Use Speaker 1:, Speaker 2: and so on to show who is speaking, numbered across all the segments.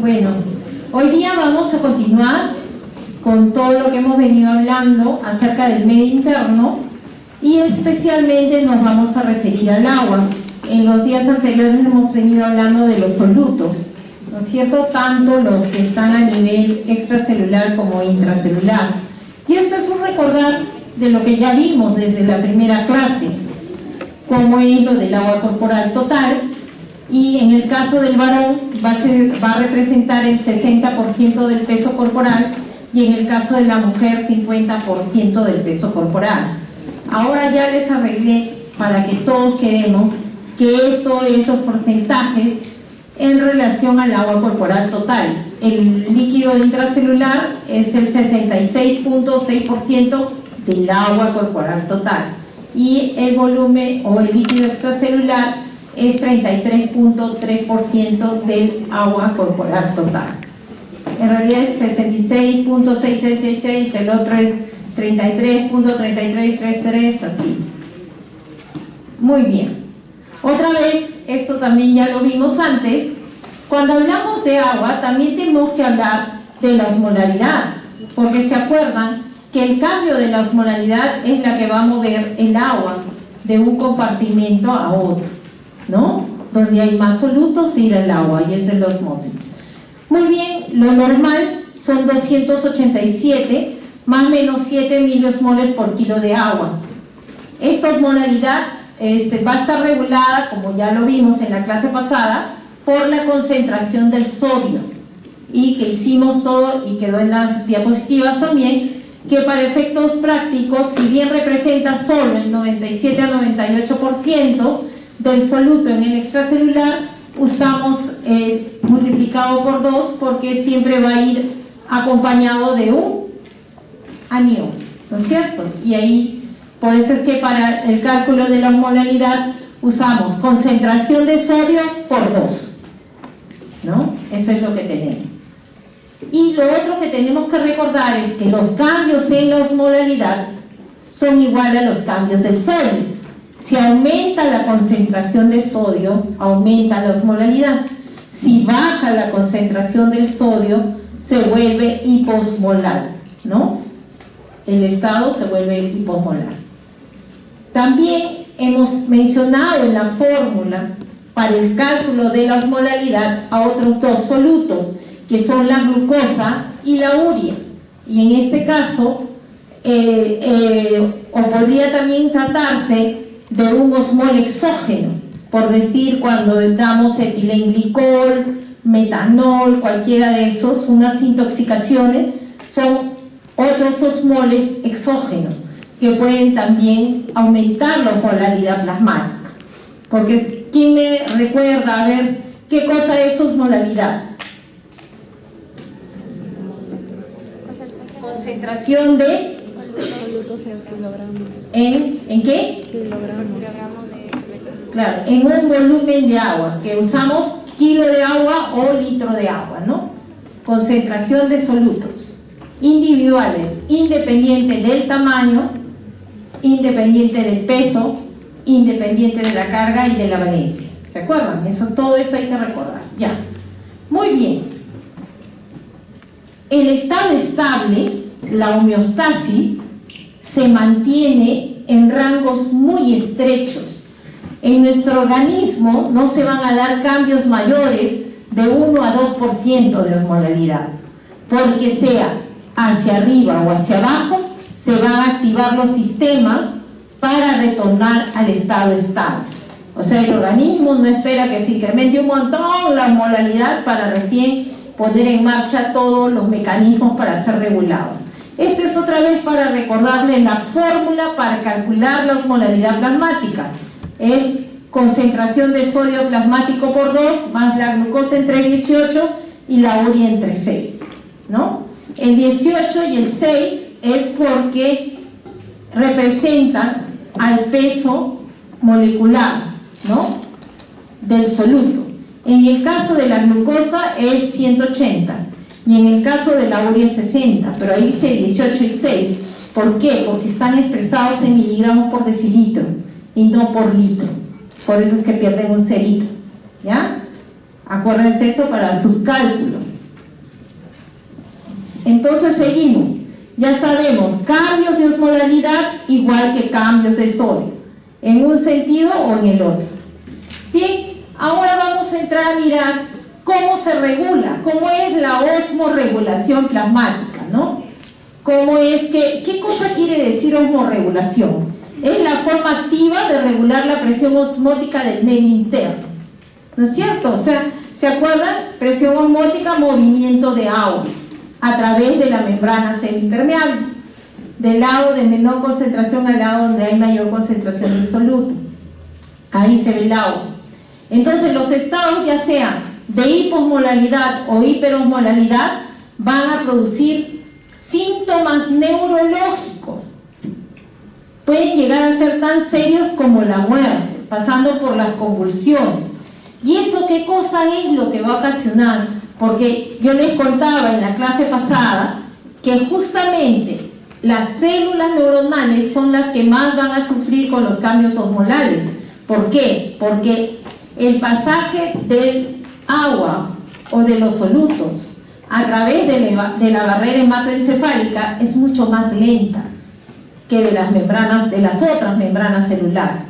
Speaker 1: Bueno, hoy día vamos a continuar con todo lo que hemos venido hablando acerca del medio interno y especialmente nos vamos a referir al agua. En los días anteriores hemos venido hablando de los solutos, ¿no es cierto? Tanto los que están a nivel extracelular como intracelular. Y esto es un recordar de lo que ya vimos desde la primera clase, como es lo del agua corporal total, y en el caso del varón va a representar el 60% del peso corporal y en el caso de la mujer 50% del peso corporal. Ahora ya les arreglé para que todos quedemos que estos porcentajes en relación al agua corporal total. El líquido intracelular es el 66.6% del agua corporal total y el volumen o el líquido extracelular es 33.3% del agua corporal total. En realidad es 66.6666, el otro es 33.3333, así. Muy bien. Otra vez, esto también ya lo vimos antes, cuando hablamos de agua también tenemos que hablar de la osmolaridad, porque se acuerdan que el cambio de la osmolaridad es la que va a mover el agua de un compartimento a otro, ¿no? Donde hay más solutos irá el agua y es de la osmosis. Muy bien, lo normal son 287 más o menos 7 miliosmoles por kilo de agua. Esta osmolaridad va a estar regulada, como ya lo vimos en la clase pasada, por la concentración del sodio, y que hicimos todo y quedó en las diapositivas también, que para efectos prácticos, si bien representa solo el 97 al 98% del soluto en el extracelular, usamos multiplicado por 2 porque siempre va a ir acompañado de un anión, ¿no es cierto? Y ahí, por eso es que para el cálculo de la osmolaridad usamos concentración de sodio por 2, ¿no? Eso es lo que tenemos. Y lo otro que tenemos que recordar es que los cambios en la osmolaridad son iguales a los cambios del sodio. Si aumenta la concentración de sodio, aumenta la osmolaridad. Si baja la concentración del sodio, se vuelve hiposmolar, ¿no? El estado se vuelve hiposmolar. También hemos mencionado en la fórmula para el cálculo de la osmolaridad a otros dos solutos, que son la glucosa y la urea. Y en este caso, o podría también tratarse de un osmol exógeno, por decir cuando damos etilenglicol, metanol, cualquiera de esos, unas intoxicaciones, son otros osmoles exógenos que pueden también aumentar la osmolaridad plasmática. Porque ¿quién me recuerda a ver qué cosa es osmolaridad? Concentración de ¿En qué? Kilogramos. Claro, en un volumen de agua, que usamos kilo de agua o litro de agua, ¿no? Concentración de solutos individuales, independiente del tamaño, independiente del peso, independiente de la carga y de la valencia. ¿Se acuerdan? Todo eso hay que recordar. Ya. Muy bien. El estado estable, la homeostasis, se mantiene en rangos muy estrechos. En nuestro organismo no se van a dar cambios mayores de 1 a 2% de osmolaridad, porque sea hacia arriba o hacia abajo, se van a activar los sistemas para retornar al estado estable. O sea, el organismo no espera que se incremente un montón la osmolaridad para recién poner en marcha todos los mecanismos para ser regulado. Esto es otra vez para recordarles la fórmula para calcular la osmolaridad plasmática. Es concentración de sodio plasmático por 2 más la glucosa entre 18 y la urea entre 6, ¿no? El 18 y el 6 es porque representan al peso molecular, ¿no?, del soluto. En el caso de la glucosa es 180 y en el caso de la urea es 60, pero ahí dice 18 y 6. ¿Por qué? Porque están expresados en miligramos por decilitro y no por litro. Por eso es que pierden un cerito, ¿ya? Acuérdense eso para sus cálculos. Entonces seguimos. Ya sabemos, cambios de osmolalidad igual que cambios de sodio, en un sentido o en el otro. Bien, ahora vamos a entrar a mirar cómo se regula, cómo es la osmorregulación plasmática, ¿no? ¿Cómo es que, qué cosa quiere decir osmorregulación? Es la forma activa de regular la presión osmótica del medio interno, ¿no es cierto? O sea, ¿se acuerdan? Presión osmótica, movimiento de agua a través de la membrana semipermeable, del lado de menor concentración al lado donde hay mayor concentración del soluto. Ahí se ve el agua. Entonces los estados, ya sean de hiposmolalidad o hiperosmolalidad, van a producir síntomas neurológicos. Pueden llegar a ser tan serios como la muerte, pasando por las convulsiones. ¿Y eso qué cosa es lo que va a ocasionar? Porque yo les contaba en la clase pasada que justamente las células neuronales son las que más van a sufrir con los cambios osmolales. ¿Por qué? Porque el pasaje del agua o de los solutos a través de la barrera hematoencefálica es mucho más lenta que de las membranas, de las otras membranas celulares.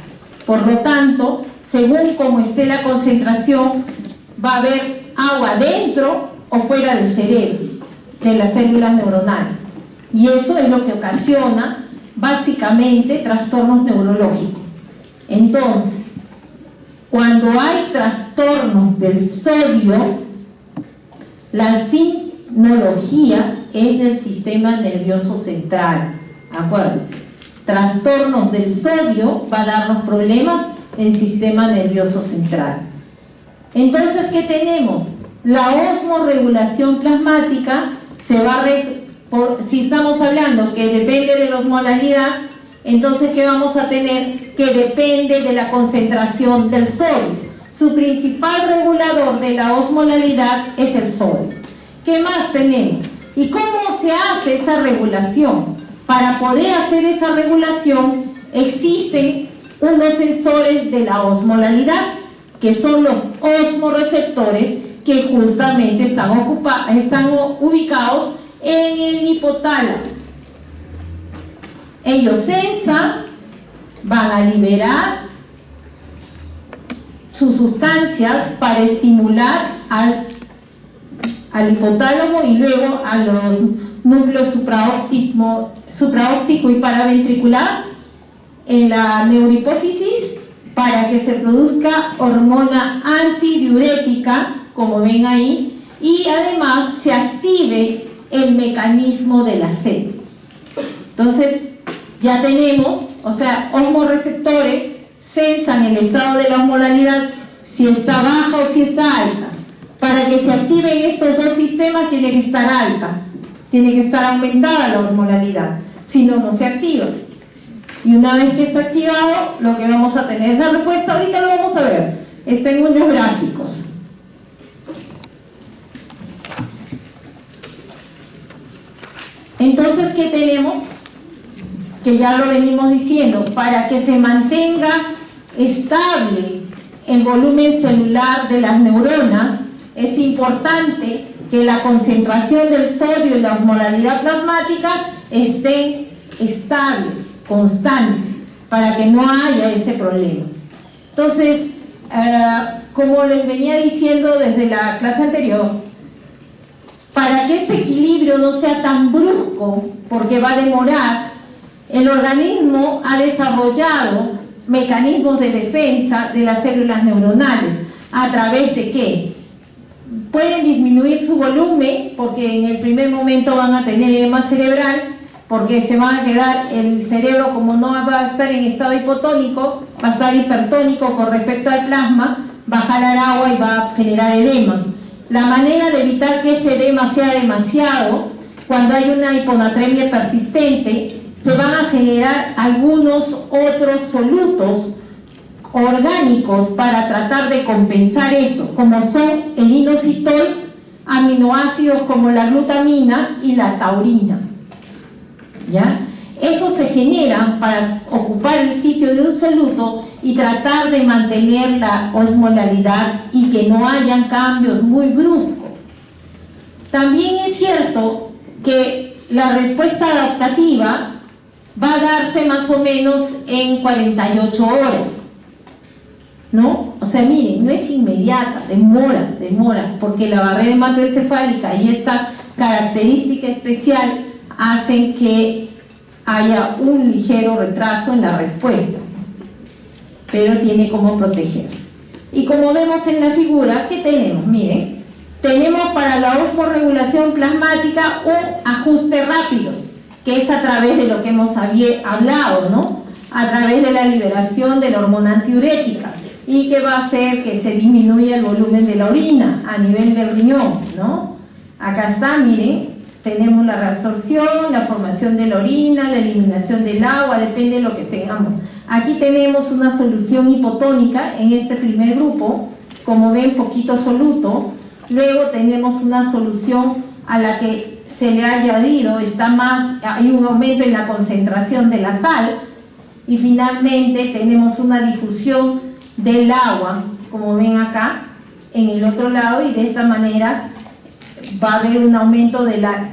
Speaker 1: Por lo tanto, según como esté la concentración, va a haber agua dentro o fuera del cerebro, de las células neuronales. Y eso es lo que ocasiona básicamente trastornos neurológicos. Entonces, cuando hay trastornos del sodio, la sinología es del sistema nervioso central. Acuérdense, trastornos del sodio va a darnos problemas en el sistema nervioso central. Entonces, ¿qué tenemos? La osmorregulación plasmática se va a si estamos hablando que depende de la osmolalidad, entonces ¿qué vamos a tener? Que depende de la concentración del sodio. Su principal regulador de la osmolalidad es el sodio. ¿Qué más tenemos? ¿Y cómo se hace esa regulación? Para poder hacer esa regulación existen unos sensores de la osmolalidad, que son los osmorreceptores, que justamente están ubicados en el hipotálamo. Ellos sensan, van a liberar sus sustancias para estimular al hipotálamo y luego a los núcleos supraóptico y paraventricular en la neurohipófisis, para que se produzca hormona antidiurética, como ven ahí, y además se active el mecanismo de la sed. Entonces ya tenemos, o sea, osmorreceptores sensan el estado de la osmolalidad, si está baja o si está alta. Para que se activen estos dos sistemas tiene que estar alta, tiene que estar aumentada la osmolalidad, si no, no se activa. Y una vez que está activado, lo que vamos a tener es la respuesta. Ahorita lo vamos a ver, está en unos gráficos. Entonces, ¿qué tenemos? Que ya lo venimos diciendo, para que se mantenga estable el volumen celular de las neuronas, es importante que la concentración del sodio y la osmolalidad plasmática estén estables, constantes, para que no haya ese problema. Entonces, como les venía diciendo desde la clase anterior, para que este equilibrio no sea tan brusco, porque va a demorar, el organismo ha desarrollado mecanismos de defensa de las células neuronales. ¿A través de qué? Pueden disminuir su volumen, porque en el primer momento van a tener edema cerebral, porque se van a quedar, el cerebro, como no va a estar en estado hipotónico, va a estar hipertónico con respecto al plasma, va a jalar agua y va a generar edema. La manera de evitar que ese edema sea demasiado, cuando hay una hiponatremia persistente, se van a generar algunos otros solutos orgánicos para tratar de compensar eso, como son el inositol, aminoácidos como la glutamina y la taurina. ¿Ya? Eso se genera para ocupar el sitio de un soluto y tratar de mantener la osmolalidad y que no hayan cambios muy bruscos. También es cierto que la respuesta adaptativa va a darse más o menos en 48 horas, ¿no? O sea, miren, no es inmediata, demora, porque la barrera hematoencefálica y esta característica especial hacen que haya un ligero retraso en la respuesta, pero tiene como protegerse. Y como vemos en la figura, ¿qué tenemos? Miren, tenemos para la osmorregulación plasmática un ajuste rápido, que es a través de lo que hemos hablado, ¿no? A través de la liberación de la hormona antidiurética, y que va a hacer que se disminuya el volumen de la orina a nivel del riñón, ¿no? Acá está, miren, tenemos la reabsorción, la formación de la orina, la eliminación del agua, depende de lo que tengamos. Aquí tenemos una solución hipotónica en este primer grupo, como ven, poquito soluto. Luego tenemos una solución a la que se le ha añadido, hay un aumento en la concentración de la sal, y finalmente tenemos una difusión del agua, como ven acá, en el otro lado, y de esta manera va a haber un aumento de la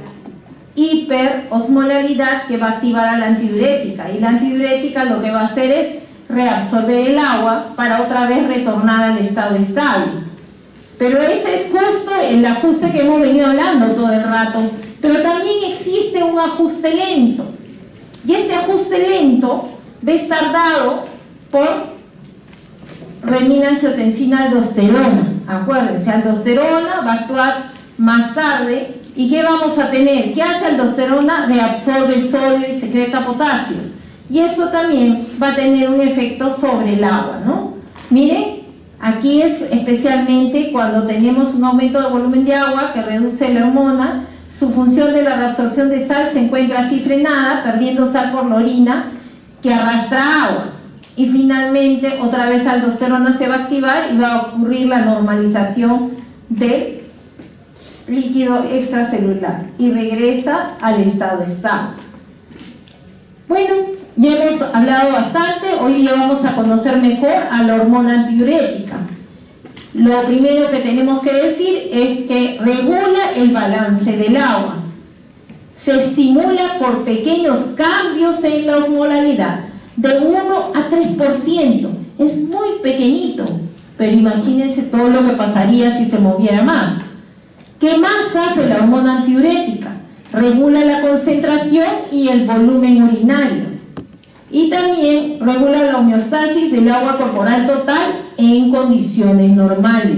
Speaker 1: hiperosmolaridad que va a activar a la antidiurética, y la antidiurética lo que va a hacer es reabsorber el agua para otra vez retornar al estado estable. Pero ese es justo el ajuste que hemos venido hablando todo el rato. Pero también existe un ajuste lento, y este ajuste lento va a estar dado por renina-angiotensina-aldosterona. Acuérdense, aldosterona va a actuar más tarde. ¿Y qué vamos a tener? ¿Qué hace aldosterona? Reabsorbe sodio y secreta potasio. Y eso también va a tener un efecto sobre el agua, ¿no? Miren, aquí es especialmente cuando tenemos un aumento de volumen de agua que reduce la hormona, su función de la reabsorción de sal se encuentra así frenada, perdiendo sal por la orina que arrastra agua. Y finalmente, otra vez aldosterona se va a activar y va a ocurrir la normalización del líquido extracelular y regresa al estado estable. Bueno, ya hemos hablado bastante, hoy día vamos a conocer mejor a la hormona antidiurética. Lo primero que tenemos que decir es que regula el balance del agua, se estimula por pequeños cambios en la osmolaridad, de 1 a 3%, es muy pequeñito, pero imagínense todo lo que pasaría si se moviera más. ¿Qué más hace la hormona antidiurética? Regula la concentración y el volumen urinario, y también regula la homeostasis del agua corporal total en condiciones normales.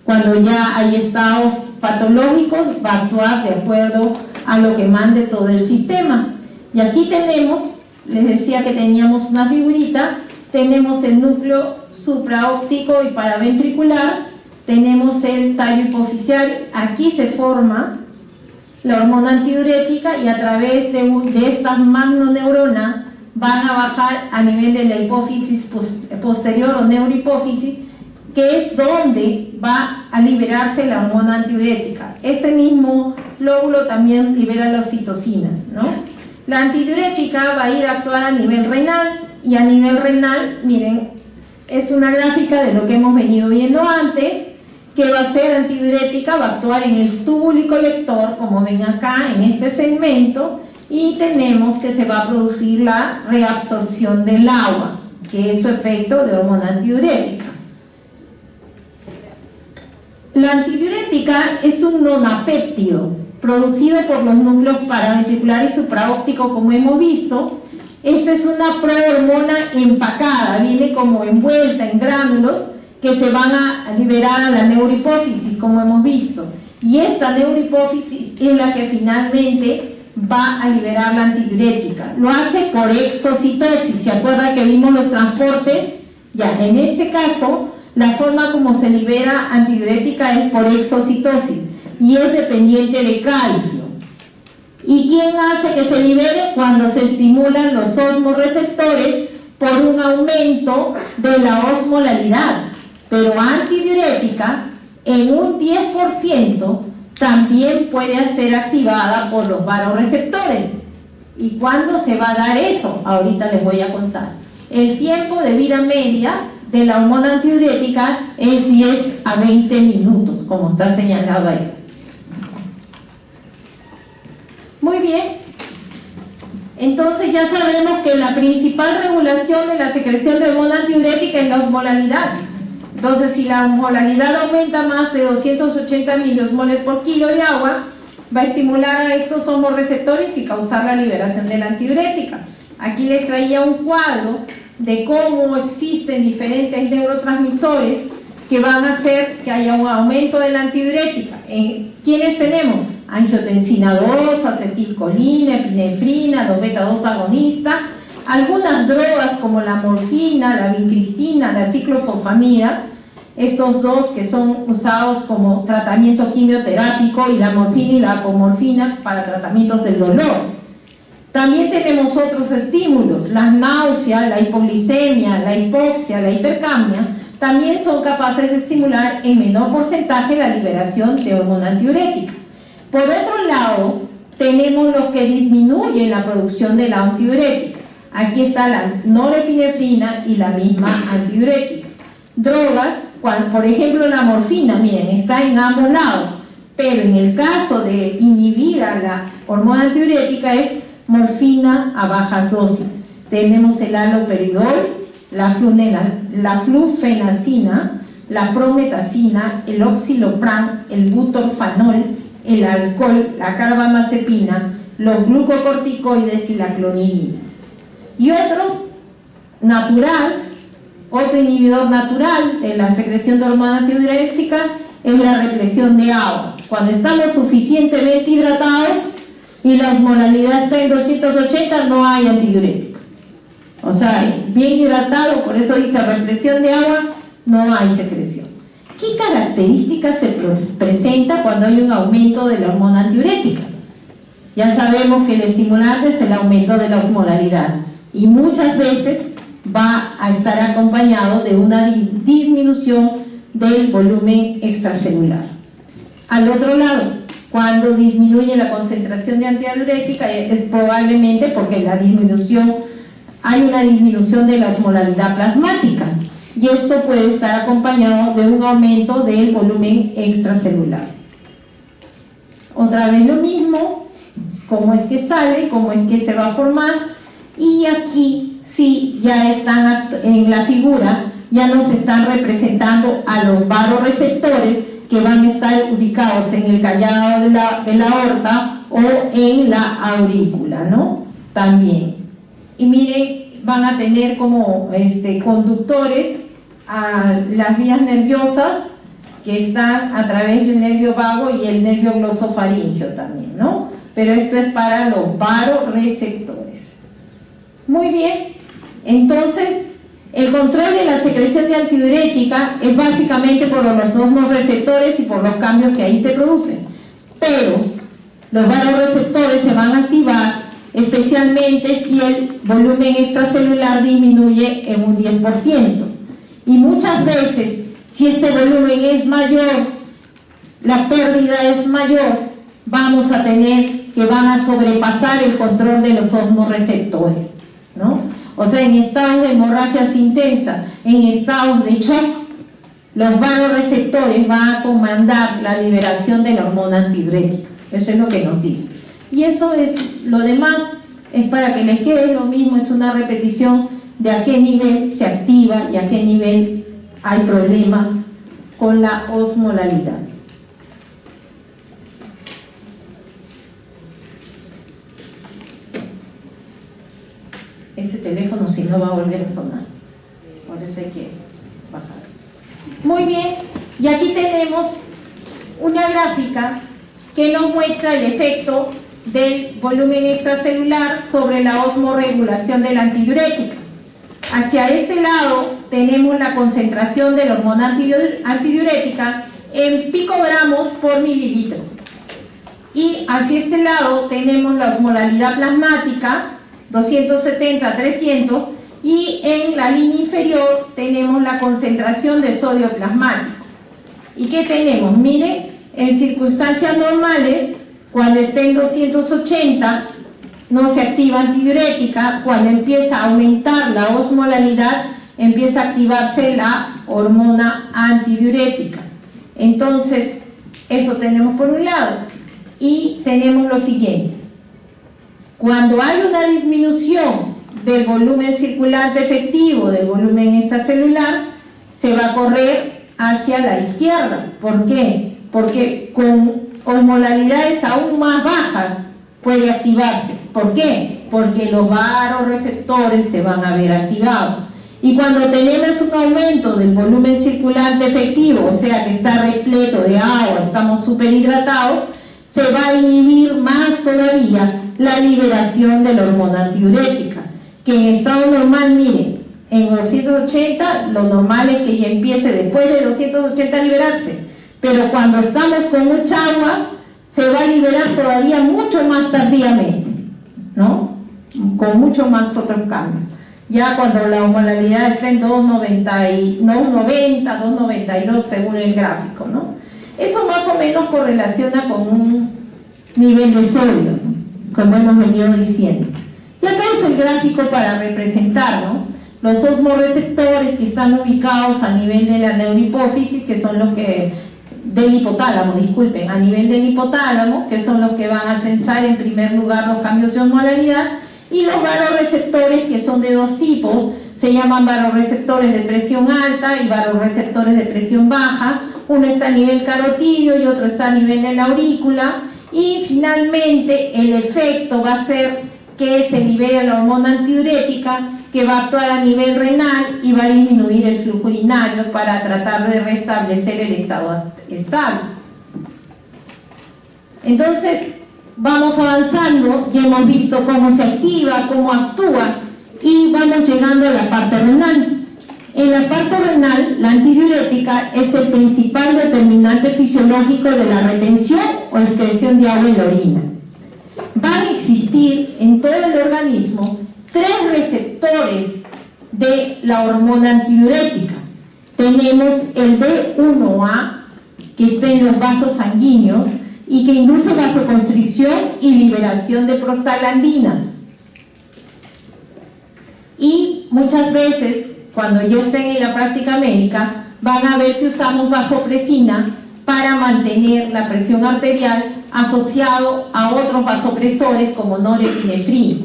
Speaker 1: Cuando ya hay estados patológicos, va a actuar de acuerdo a lo que mande todo el sistema. Y aquí tenemos, les decía que teníamos una figurita, tenemos el núcleo supraóptico y paraventricular, tenemos el tallo hipoficial, aquí se forma la hormona antidiurética y a través de estas magnoneuronas van a bajar a nivel de la hipófisis posterior o neurohipófisis, que es donde va a liberarse la hormona antidiurética. Este mismo lóbulo también libera la oxitocina, ¿no? La antidiurética va a ir a actuar a nivel renal, y a nivel renal, miren, es una gráfica de lo que hemos venido viendo antes, que va a ser antidiurética, va a actuar en el túbulo y colector, como ven acá en este segmento, y tenemos que se va a producir la reabsorción del agua, que es su efecto de hormona antidiurética. La antidiurética es un nonapéptido producido por los núcleos paraventricular y supraóptico, como hemos visto. Esta es una prohormona empacada, viene como envuelta en gránulos que se van a liberar a la neurohipófisis, como hemos visto. Y esta neurohipófisis es la que finalmente va a liberar la antidiurética. Lo hace por exocitosis. ¿Se acuerdan que vimos los transportes? Ya, en este caso, la forma como se libera antidiurética es por exocitosis y es dependiente de calcio. ¿Y quién hace que se libere? Cuando se estimulan los osmorreceptores por un aumento de la osmolaridad. Pero antidiurética, en un 10%, también puede ser activada por los vasoreceptores. ¿Y cuándo se va a dar eso? Ahorita les voy a contar. El tiempo de vida media de la hormona antidiurética es 10 a 20 minutos, como está señalado ahí. Muy bien. Entonces ya sabemos que la principal regulación de la secreción de hormona antidiurética es la osmolalidad. Entonces, si la osmolalidad aumenta más de 280 miliosmoles por kilo de agua, va a estimular a estos hormorreceptores y causar la liberación de la antidiurética. Aquí les traía un cuadro de cómo existen diferentes neurotransmisores que van a hacer que haya un aumento de la antidiurética. ¿Quiénes tenemos? Angiotensina 2, acetilcolina, epinefrina, los beta-2 agonistas, algunas drogas como la morfina, la vincristina, la ciclofosfamida, estos dos que son usados como tratamiento quimioterápico, y la morfina y la apomorfina para tratamientos del dolor. También tenemos otros estímulos, las náuseas, la hipoglicemia, la hipoxia, la hipercamia, también son capaces de estimular en menor porcentaje la liberación de hormona antidiurética. Por otro lado, tenemos los que disminuyen la producción de la antidiurética. Aquí está la norepinefrina y la misma antidiurética. Drogas, por ejemplo la morfina, miren, está en ambos lados, pero en el caso de inhibir a la hormona antidiurética es morfina a bajas dosis. Tenemos el haloperidol, la flufenacina, la prometacina, el oxilopran, el butorfanol, el alcohol, la carbamazepina, los glucocorticoides y la clonidina. Y otro natural, otro inhibidor natural de la secreción de hormona antidiurética es la represión de agua. Cuando estamos suficientemente hidratados y la osmolalidad está en 280, no hay antidiurética. O sea, bien hidratado, por eso dice represión de agua, no hay secreción. ¿Qué características se presenta cuando hay un aumento de la hormona antidiurética? Ya sabemos que el estimulante es el aumento de la osmolalidad y muchas veces va a estar acompañado de una disminución del volumen extracelular. Al otro lado, cuando disminuye la concentración de antidiurética es probablemente porque hay una disminución de la osmolalidad plasmática, y esto puede estar acompañado de un aumento del volumen extracelular. Otra vez lo mismo, cómo es que sale, cómo es que se va a formar, y aquí sí ya están en la figura, ya nos están representando a los varoreceptores que van a estar ubicados en el callado de la aorta o en la aurícula, ¿no? También. Y miren, van a tener como conductores a las vías nerviosas que están a través del nervio vago y el nervio glosofaríngeo también, ¿no? Pero esto es para los varoreceptores. Muy bien, entonces el control de la secreción de antidiurética es básicamente por los osmoreceptores y por los cambios que ahí se producen, pero los varoreceptores se van a activar especialmente si el volumen extracelular disminuye en un 10%. Y muchas veces, si este volumen es mayor, la pérdida es mayor, vamos a tener que van a sobrepasar el control de los osmoreceptores, ¿no? O sea, en estados de hemorragias intensas, en estados de shock, los varoreceptores van a comandar la liberación de la hormona antidiurética. Eso es lo que nos dice. Y eso es, lo demás es para que les quede lo mismo, es una repetición de a qué nivel se activa y a qué nivel hay problemas con la osmolalidad. Ese teléfono si no va a volver a sonar, por eso hay que bajar. Muy bien, y aquí tenemos una gráfica que nos muestra el efecto del volumen extracelular sobre la osmorregulación de la antidiurética. Hacia este lado tenemos la concentración de la hormona antidiurética en picogramos por mililitro, y hacia este lado tenemos la osmolalidad plasmática 270 a 300, y en la línea inferior tenemos la concentración de sodio plasmático. ¿Y qué tenemos? Miren, en circunstancias normales, cuando esté en 280 no se activa antidiurética. Cuando empieza a aumentar la osmolalidad empieza a activarse la hormona antidiurética. Entonces eso tenemos por un lado, y tenemos lo siguiente: Cuando hay una disminución del volumen circulante efectivo, del volumen extracelular, se va a correr hacia la izquierda. ¿Por qué? Porque con osmolalidades aún más bajas puede activarse. ¿Por qué? Porque los vasoreceptores se van a ver activados. Y cuando tenemos un aumento del volumen circulante efectivo, o sea que está repleto de agua, estamos superhidratados, se va a inhibir más todavía la liberación de la hormona antidiurética, que en estado normal, miren, en 280 lo normal es que ya empiece después de 280 a liberarse, pero cuando estamos con mucha agua se va a liberar todavía mucho más tardíamente, ¿no? Con mucho más otros cambios. Ya cuando la osmolalidad está en 290, 292 según el gráfico, ¿no? Eso más o menos correlaciona con un nivel de sodio, ¿no? Como hemos venido diciendo. Y acá es el gráfico para representar, ¿no?, los osmoreceptores que están ubicados a nivel de la neurohipófisis, que son los que, del hipotálamo, disculpen, a nivel del hipotálamo, que son los que van a censar en primer lugar los cambios de osmolalidad, y los vasoreceptores, que son de dos tipos, se llaman vasoreceptores de presión alta y vasoreceptores de presión baja. Uno está a nivel carotidio y otro está a nivel de la aurícula, y finalmente el efecto va a ser que se libere la hormona antidiurética, que va a actuar a nivel renal y va a disminuir el flujo urinario para tratar de restablecer el estado estable. Entonces vamos avanzando, ya hemos visto cómo se activa, cómo actúa, y vamos llegando a la parte renal. En la parte renal, la antidiurética es el principal determinante fisiológico de la retención o excreción de agua en la orina. Van a existir en todo el organismo 3 receptores de la hormona antidiurética. Tenemos el B1A, que está en los vasos sanguíneos y que induce vasoconstricción y liberación de prostaglandinas. Y muchas veces, cuando ya estén en la práctica médica, van a ver que usamos vasopresina para mantener la presión arterial asociado a otros vasopresores como norepinefrina,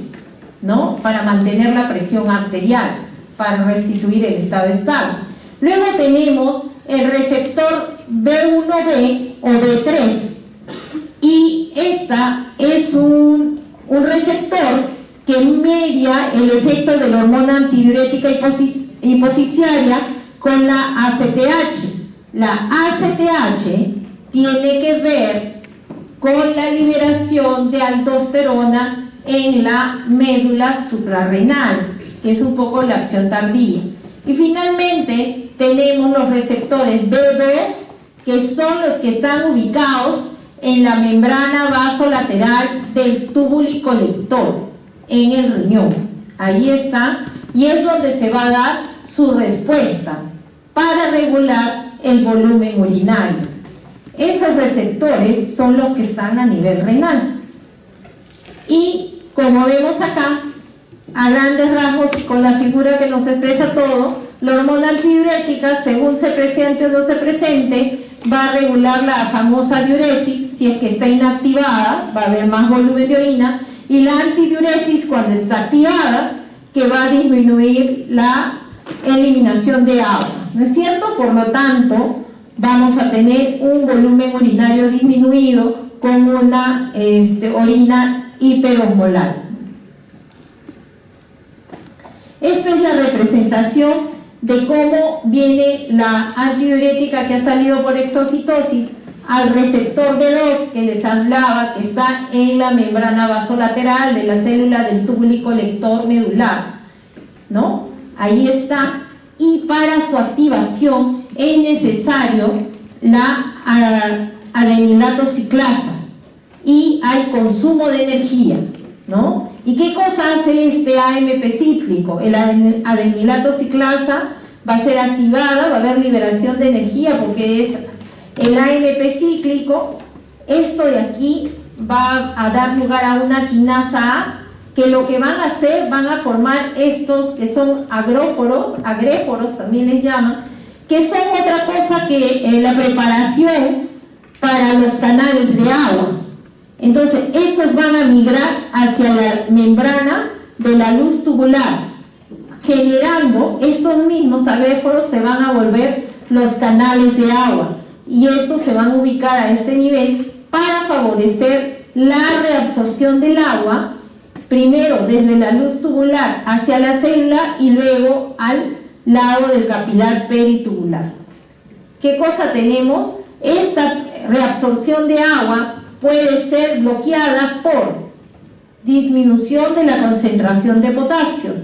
Speaker 1: ¿no?, para mantener la presión arterial, para restituir el estado estable. Luego tenemos el receptor B1B o B3, y esta es un receptor que media el efecto de la hormona antidiurética hipofisiaria con la ACTH. La ACTH tiene que ver con la liberación de aldosterona en la médula suprarrenal, que es un poco la acción tardía. Y finalmente tenemos los receptores B2, que son los que están ubicados en la membrana vasolateral del túbulo colector, en el riñón. Ahí está, y es donde se va a dar su respuesta para regular el volumen urinario. Esos receptores son los que están a nivel renal. Y como vemos acá, a grandes rasgos, con la figura que nos expresa todo, la hormona antidiurética, según se presente o no se presente, va a regular la famosa diuresis. Si es que está inactivada, va a haber más volumen de orina, y la antidiuresis, cuando está activada, que va a disminuir la eliminación de agua, ¿no es cierto? Por lo tanto, vamos a tener un volumen urinario disminuido con una orina hiperosmolar. Esto es la representación de cómo viene la antidiurética que ha salido por exocitosis al receptor B2 que les hablaba, que está en la membrana vasolateral de la célula del túbulo colector medular, ¿no? Ahí está. Y para su activación es necesario la adenilato ciclasa, y hay consumo de energía, ¿no? ¿Y qué cosa hace este AMP cíclico? El adenilato ciclasa va a ser activada, va a haber liberación de energía porque es el AMP cíclico. Esto de aquí va a dar lugar a una quinasa A, que lo que van a hacer, van a formar estos que son agréforos también les llaman, que son otra cosa que la preparación para los canales de agua. Entonces, estos van a migrar hacia la membrana de la luz tubular, generando estos mismos aléforos se van a volver los canales de agua, y estos se van a ubicar a este nivel para favorecer la reabsorción del agua, primero desde la luz tubular hacia la célula y luego al lado del capilar peritubular. ¿Qué cosa tenemos? Esta reabsorción de agua puede ser bloqueada por disminución de la concentración de potasio,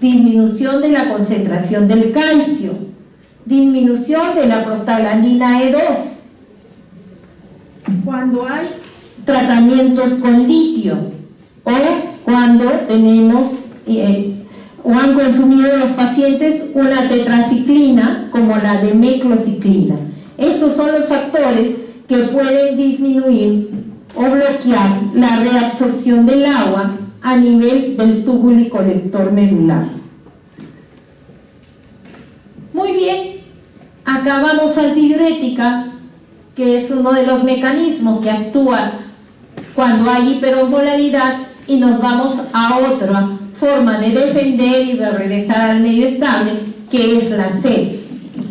Speaker 1: disminución de la concentración del calcio, disminución de la prostaglandina E2. Cuando hay tratamientos con litio o cuando tenemos o han consumido los pacientes una tetraciclina como la de meclociclina. Estos son los factores que pueden disminuir o bloquear la reabsorción del agua a nivel del túbulo y colector medular. Muy bien, acabamos antidiurética, que es uno de los mecanismos que actúa cuando hay hiperosmolaridad, y nos vamos a otra forma de defender y de regresar al medio estable, que es la sed.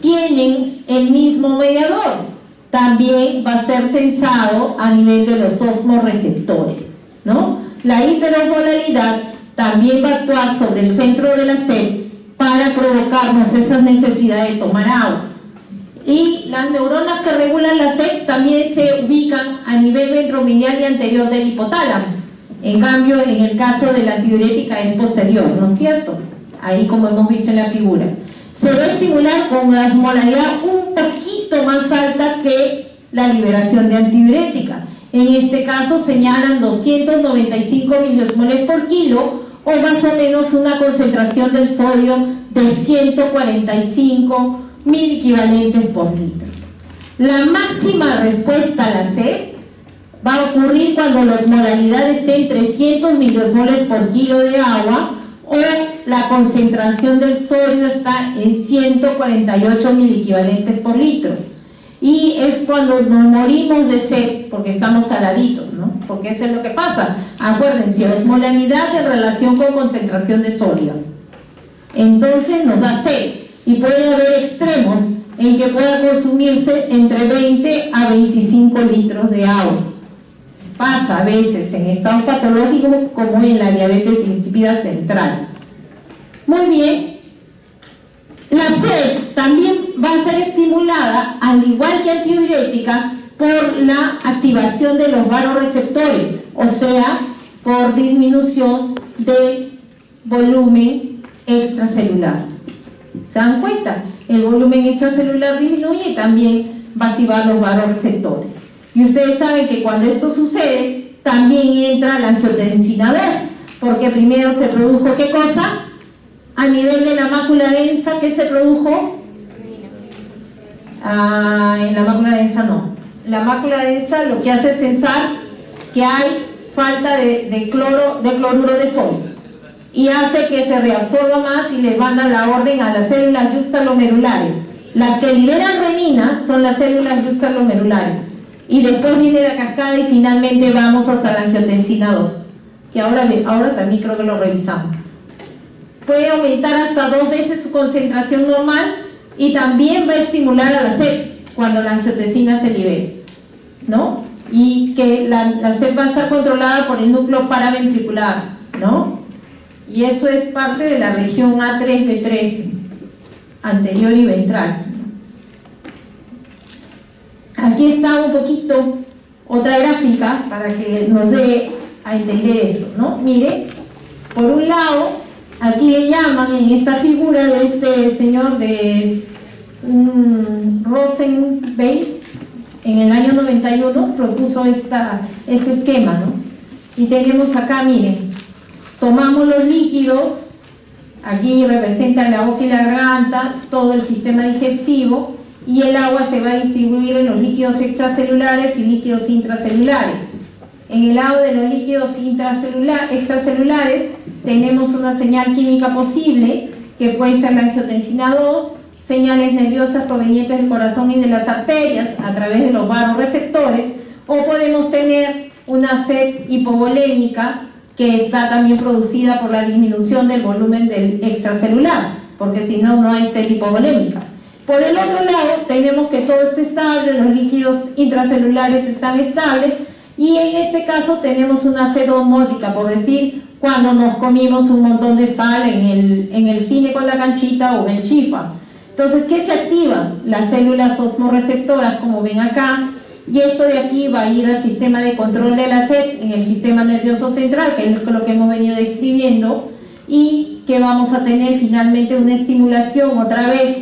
Speaker 1: Tienen el mismo mediador, también va a ser sensado a nivel de los osmoreceptores, ¿no? La hiperosmolaridad también va a actuar sobre el centro de la sed para provocarnos esa necesidad de tomar agua. Y las neuronas que regulan la sed también se ubican a nivel ventromedial y anterior del hipotálamo. En cambio, en el caso de la antidiurética es posterior, ¿no es cierto? Ahí, como hemos visto en la figura. Se va a estimular con la osmolaridad un poquito más alta que la liberación de antidiurética. En este caso señalan 295 miliosmoles por kilo, o más o menos una concentración del sodio de 145 mil equivalentes por litro. La máxima respuesta a la sed va a ocurrir cuando la osmolaridad esté en 300 miliosmoles por kilo de agua, o la concentración del sodio está en 148 mil equivalentes por litro. Y es cuando nos morimos de sed, porque estamos saladitos, ¿no? Porque eso es lo que pasa. Acuérdense, osmolaridad en relación con concentración de sodio. Entonces nos da sed, y puede haber extremos en que pueda consumirse entre 20 a 25 litros de agua. Pasa a veces en estados patológicos como en la diabetes insípida central. Muy bien. La sed también va a ser estimulada, al igual que antidiurética, por la activación de los vasoreceptores, o sea, por disminución del volumen extracelular. ¿Se dan cuenta? El volumen extracelular disminuye y también va a activar los vasoreceptores. Y ustedes saben que cuando esto sucede, también entra la angiotensina 2, porque primero se produjo, ¿qué cosa? A nivel de la mácula densa, ¿qué se produjo? En la mácula densa no. La mácula densa lo que hace es sensar que hay falta de cloruro de sodio, y hace que se reabsorba más y le manda la orden a las células juxtaglomerulares. Las que liberan renina son las células juxtaglomerulares, y después viene la cascada y finalmente vamos hasta la angiotensina 2, que ahora también creo que lo revisamos. Puede aumentar hasta 2 veces su concentración normal, y también va a estimular a la sed cuando la angiotensina se libere, ¿no? Y que la sed va a estar controlada por el núcleo paraventricular, ¿no? Y eso es parte de la región A3-B3, anterior y ventral. Aquí está un poquito otra gráfica para que nos dé a entender esto, ¿no? Mire, por un lado, aquí le llaman en esta figura de este señor de Rosenbein, en el año 91 propuso este esquema, ¿no? Y tenemos acá, miren, tomamos los líquidos, aquí representa la boca y la garganta, todo el sistema digestivo, y el agua se va a distribuir en los líquidos extracelulares y líquidos intracelulares. En el lado de los líquidos extracelulares tenemos una señal química posible, que puede ser la angiotensina 2, señales nerviosas provenientes del corazón y de las arterias a través de los vasoreceptores, o podemos tener un una sed hipovolémica que está también producida por la disminución del volumen del extracelular, porque si no, no hay sed hipovolémica. Por el otro lado, tenemos que todo está estable, los líquidos intracelulares están estables, y en este caso tenemos una sed osmótica, por decir, cuando nos comimos un montón de sal en el cine con la canchita o en el chifa. Entonces, ¿qué se activa? Las células osmorreceptoras, como ven acá, y esto de aquí va a ir al sistema de control de la sed en el sistema nervioso central, que es lo que hemos venido describiendo, y que vamos a tener finalmente una estimulación otra vez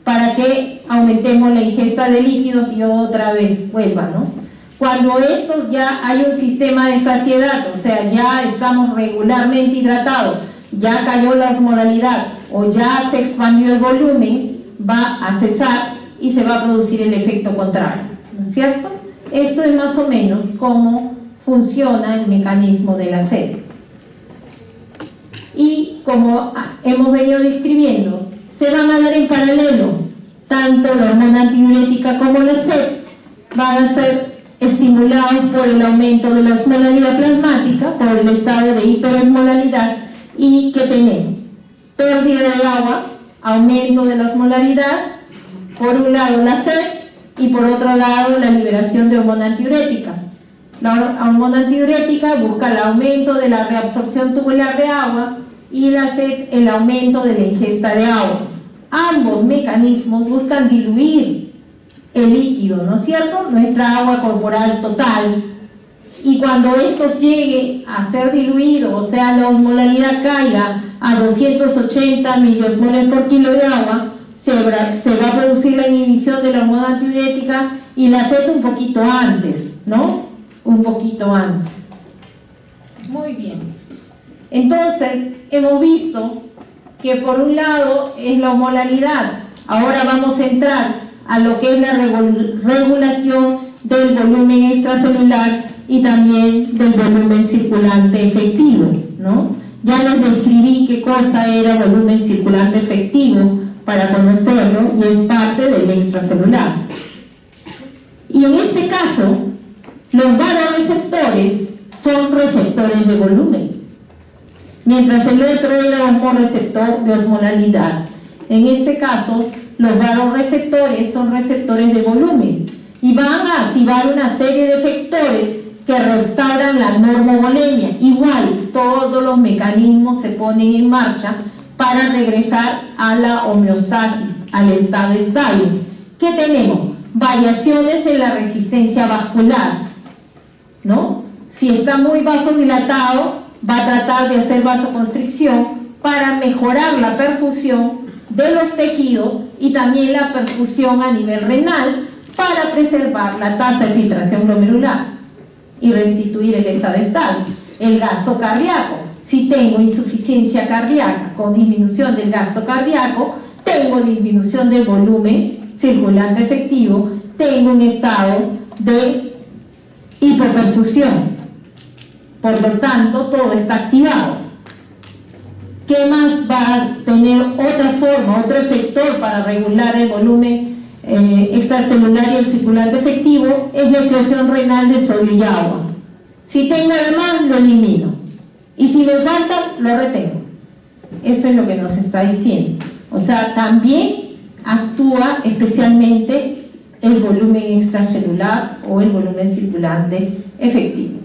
Speaker 1: para que aumentemos la ingesta de líquidos y otra vez vuelva, ¿no? Cuando esto ya hay un sistema de saciedad, o sea, ya estamos regularmente hidratados, ya cayó la osmolaridad o ya se expandió el volumen, va a cesar y se va a producir el efecto contrario, ¿no es cierto? Esto es más o menos cómo funciona el mecanismo de la sed. Y como hemos venido describiendo, se van a dar en paralelo, tanto la hormona antidiurética como la sed van a ser estimulados por el aumento de la osmolaridad plasmática, por el estado de hiperosmolaridad, y que tenemos pérdida de agua, aumento de la osmolaridad, por un lado la sed y por otro lado la liberación de hormona antidiurética. La hormona antidiurética busca el aumento de la reabsorción tubular de agua y la sed el aumento de la ingesta de agua. Ambos mecanismos buscan diluir el líquido, ¿no es cierto?, nuestra agua corporal total, y cuando estos llegue a ser diluido, o sea, la osmolaridad caiga a 280 miliosmoles por kilo de agua, se va a producir la inhibición de la hormona antidiurética y la sed un poquito antes, ¿no? Un poquito antes. Muy bien. Entonces, hemos visto que por un lado es la osmolaridad. Ahora vamos a entrar a lo que es la regulación del volumen extracelular y también del volumen circulante efectivo, ¿no? Ya les describí qué cosa era volumen circulante efectivo para conocerlo, y es parte del extracelular. Y en este caso, los vasoreceptores son receptores de volumen, mientras el otro era un receptor de osmolaridad. En este caso, los vasoreceptores son receptores de volumen y van a activar una serie de efectores que restauran la normovolemia. Igual, todos los mecanismos se ponen en marcha para regresar a la homeostasis, al estado estable. ¿Qué tenemos? Variaciones en la resistencia vascular, ¿no? Si está muy vasodilatado, va a tratar de hacer vasoconstricción para mejorar la perfusión de los tejidos y también la perfusión a nivel renal para preservar la tasa de filtración glomerular y restituir el estado estable. El gasto cardíaco, si tengo insuficiencia cardíaca con disminución del gasto cardíaco, tengo disminución del volumen circulante efectivo, tengo un estado de hipoperfusión. Por lo tanto, todo está activado. ¿Qué más va a tener otra forma, otro efector para regular el volumen extracelular y el circulante efectivo? Es la excreción renal de sodio y agua. Si tengo además, lo elimino. Y si me falta, lo retengo. Eso es lo que nos está diciendo. O sea, también actúa especialmente el volumen extracelular o el volumen circulante efectivo.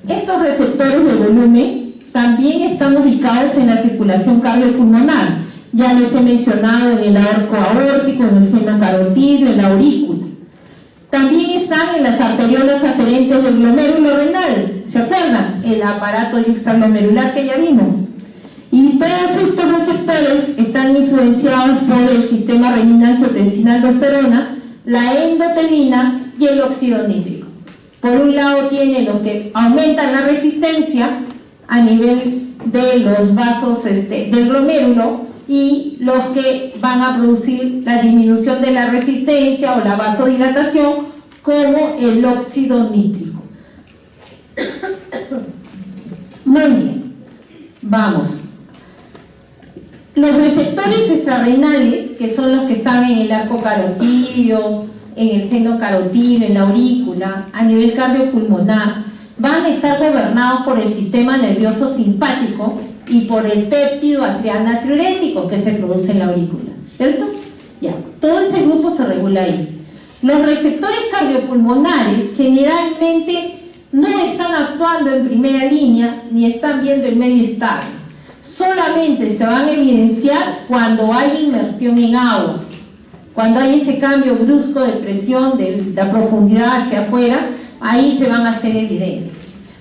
Speaker 1: Estos receptores de volumen también están ubicados en la circulación cardiopulmonar. Ya les he mencionado en el arco aórtico, en el seno carotídeo, en la aurícula. También están en las arteriolas aferentes del glomérulo renal. ¿Se acuerdan? El aparato yuxtaglomerular que ya vimos. Y todos estos receptores están influenciados por el sistema renina-angiotensina-aldosterona, la endotelina y el óxido nítrico. Por un lado tiene los que aumentan la resistencia a nivel de los vasos del glomérulo, y los que van a producir la disminución de la resistencia o la vasodilatación, como el óxido nítrico. Muy bien, vamos. Los receptores extrarrenales, que son los que están en el arco carotídeo, en el seno carotídeo, en la aurícula, a nivel cardiopulmonar, van a estar gobernados por el sistema nervioso simpático y por el péptido atrial natriurético que se produce en la aurícula, ¿cierto? Ya, todo ese grupo se regula ahí. Los receptores cardiopulmonares generalmente no están actuando en primera línea ni están viendo el medio estable. Solamente se van a evidenciar cuando hay inmersión en agua, cuando hay ese cambio brusco de presión de la profundidad hacia afuera, ahí se van a hacer evidentes.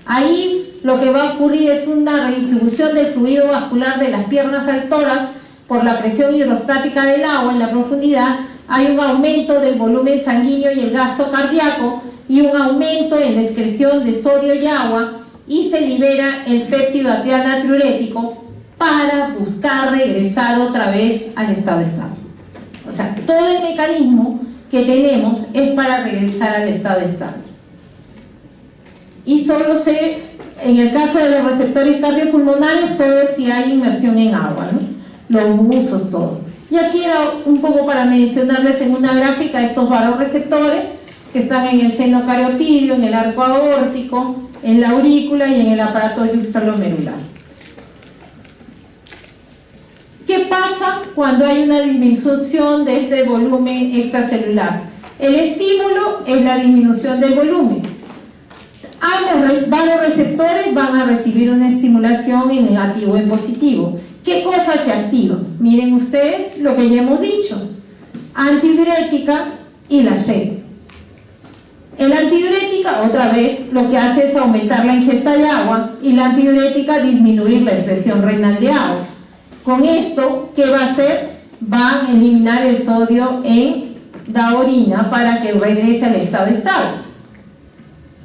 Speaker 1: Ahí lo que va a ocurrir es una redistribución del fluido vascular de las piernas al tórax por la presión hidrostática del agua en la profundidad. Hay un aumento del volumen sanguíneo y el gasto cardíaco y un aumento en la excreción de sodio y agua, y se libera el péptido atrial natriurético para buscar regresar otra vez al estado estable. O sea, todo el mecanismo que tenemos es para regresar al estado estable. Y solo en el caso de los receptores cardiopulmonares, solo si hay inmersión en agua, ¿no? Los usos, todo. Y aquí era un poco para mencionarles en una gráfica estos varoreceptores que están en el seno cariotidio, en el arco aórtico, en la aurícula y en el aparato yuxtaglomerular. ¿Qué pasa cuando hay una disminución de ese volumen extracelular? El estímulo es la disminución del volumen. Ambos varoreceptores van a recibir una estimulación en negativo y en positivo. ¿Qué cosas se activan? Miren ustedes lo que ya hemos dicho: antidiurética y la sed. El antidiurética, otra vez, lo que hace es aumentar la ingesta de agua, y la antidiurética disminuir la excreción renal de agua. Con esto, ¿qué va a hacer? Va a eliminar el sodio en la orina para que regrese al estado estable.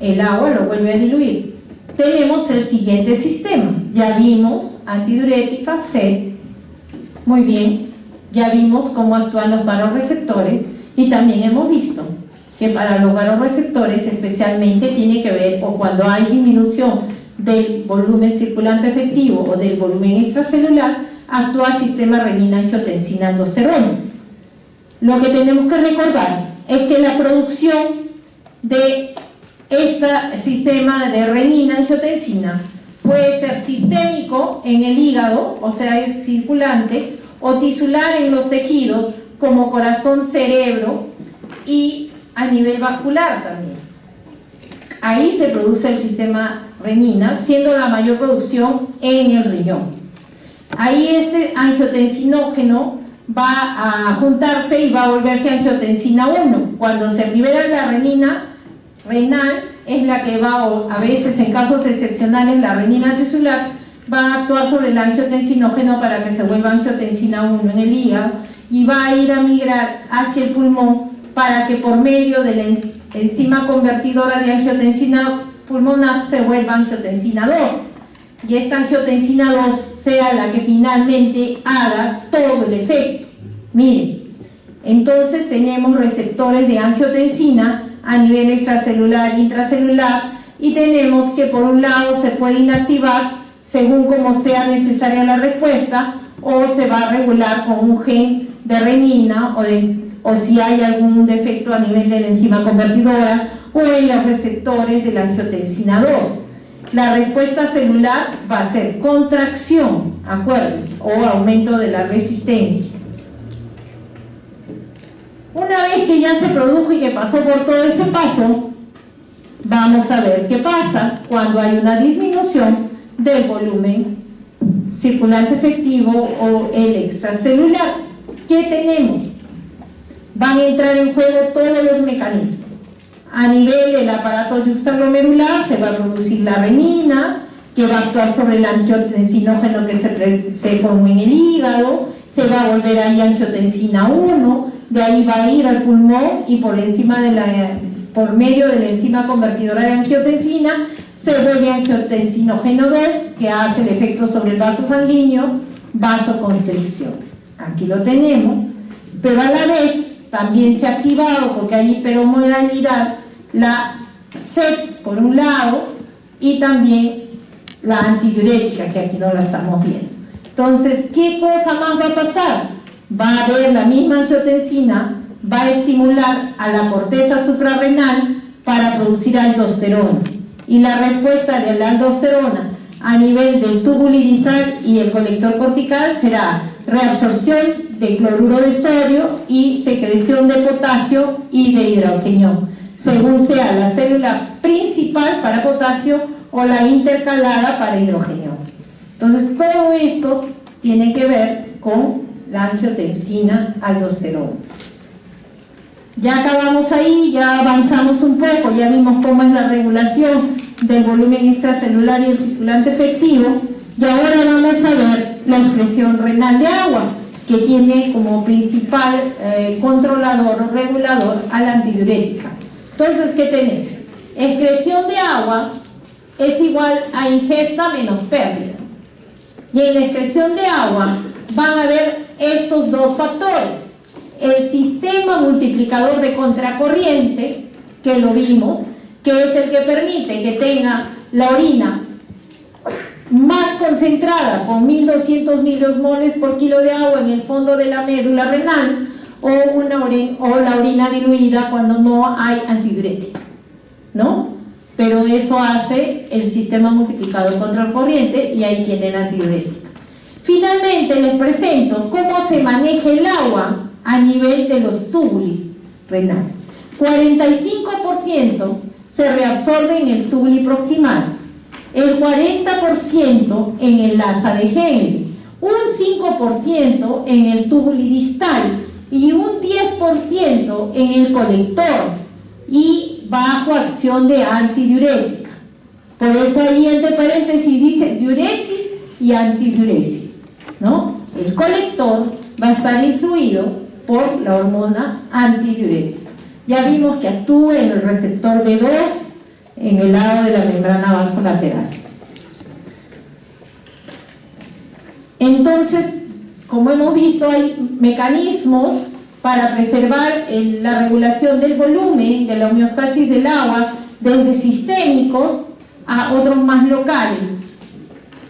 Speaker 1: El agua lo vuelve a diluir. Tenemos el siguiente sistema. Ya vimos antidiurética, sed. Muy bien. Ya vimos cómo actúan los varoreceptores, y también hemos visto que para los varoreceptores especialmente tiene que ver, o cuando hay disminución del volumen circulante efectivo o del volumen extracelular, actúa el sistema renina-angiotensina-aldosterona. Lo que tenemos que recordar es que la producción de este sistema de renina-angiotensina puede ser sistémico en el hígado, o sea, es circulante, o tisular en los tejidos como corazón, cerebro, y a nivel vascular también. Ahí se produce el sistema renina, siendo la mayor producción en el riñón. Ahí este angiotensinógeno va a juntarse y va a volverse angiotensina 1. Cuando se libera la renina renal, es la que va, a veces en casos excepcionales, la renina tisular va a actuar sobre el angiotensinógeno para que se vuelva angiotensina 1 en el hígado, y va a ir a migrar hacia el pulmón para que por medio de la enzima convertidora de angiotensina pulmonar se vuelva angiotensina 2, y esta angiotensina 2 sea la que finalmente haga todo el efecto. Miren, entonces tenemos receptores de angiotensina a nivel extracelular e intracelular, y tenemos que por un lado se puede inactivar según como sea necesaria la respuesta, o se va a regular con un gen de renina, o si hay algún defecto a nivel de la enzima convertidora o en los receptores de la angiotensina 2. La respuesta celular va a ser contracción, acuérdense, o aumento de la resistencia. Una vez que ya se produjo y que pasó por todo ese paso, vamos a ver qué pasa cuando hay una disminución del volumen circulante efectivo o el extracelular. ¿Qué tenemos? Van a entrar en juego todos los mecanismos. A nivel del aparato yuxtaglomerular se va a producir la renina, que va a actuar sobre el angiotensinógeno que se formó en el hígado, se va a volver ahí angiotensina 1, de ahí va a ir al pulmón, y por medio de la enzima convertidora de angiotensina se vuelve angiotensinógeno 2, que hace el efecto sobre el vaso sanguíneo, vasoconstricción. Aquí lo tenemos, pero a la vez también se ha activado, porque hay hiperosmolalidad, la sed por un lado, y también la antidiurética, que aquí no la estamos viendo. Entonces, ¿qué cosa más va a pasar? Va a haber la misma angiotensina, va a estimular a la corteza suprarrenal para producir aldosterona. y la respuesta de la aldosterona a nivel del túbulo irisal y el colector cortical será reabsorción de cloruro de sodio y secreción de potasio y de hidrogenio, según sea la célula principal para potasio o la intercalada para hidrogenio. Entonces todo esto tiene que ver con la angiotensina aldosterona. Ya acabamos ahí, ya avanzamos un poco, ya vimos cómo es la regulación del volumen extracelular y el circulante efectivo, y ahora vamos a ver la excreción renal de agua, que tiene como principal controlador o regulador a la antidiurética. Entonces, ¿qué tenemos? Excreción de agua es igual a ingesta menos pérdida. Y en la excreción de agua van a haber estos dos factores: el sistema multiplicador de contracorriente, que lo vimos, que es el que permite que tenga la orina más concentrada con 1200 miliosmoles por kilo de agua en el fondo de la médula renal, o la orina diluida cuando no hay antidiurética, ¿no? Pero eso hace el sistema multiplicador contracorriente y ahí tiene la antidiurética. Finalmente les presento cómo se maneja el agua a nivel de los túbulos renales. 45% se reabsorbe en el túbulo proximal, el 40% en el asa de Henle, un 5% en el túbulo distal y un 10% en el colector, y bajo acción de antidiurética. Por eso ahí entre paréntesis dice diuresis y antidiuresis, ¿no? El colector va a estar influido por la hormona antidiurética. Ya vimos que actúa en el receptor B2 en el lado de la membrana vasolateral. Entonces, como hemos visto, hay mecanismos para preservar la regulación del volumen, de la homeostasis del agua, desde sistémicos a otros más locales.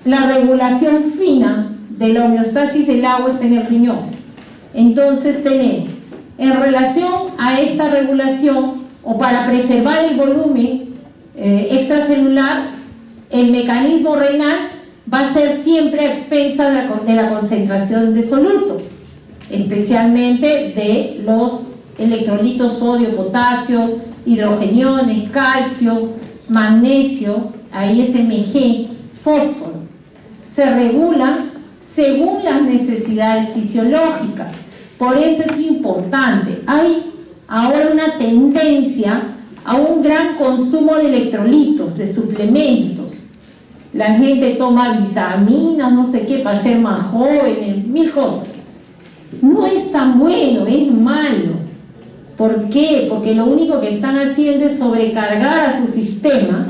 Speaker 1: La regulación fina de la homeostasis del agua está en el riñón. Entonces tenemos, en relación a esta regulación, o para preservar el volumen extracelular, el mecanismo renal va a ser siempre a expensas de la concentración de solutos, especialmente de los electrolitos sodio, potasio, hidrogeniones, calcio, magnesio, AISMG, fósforo. Se regulan según las necesidades fisiológicas. Por eso es importante. Hay ahora una tendencia a un gran consumo de electrolitos, de suplementos. La gente toma vitaminas, no sé qué, para ser más jóvenes, mil cosas. No es tan bueno, es malo. ¿Por qué? Porque lo único que están haciendo es sobrecargar a su sistema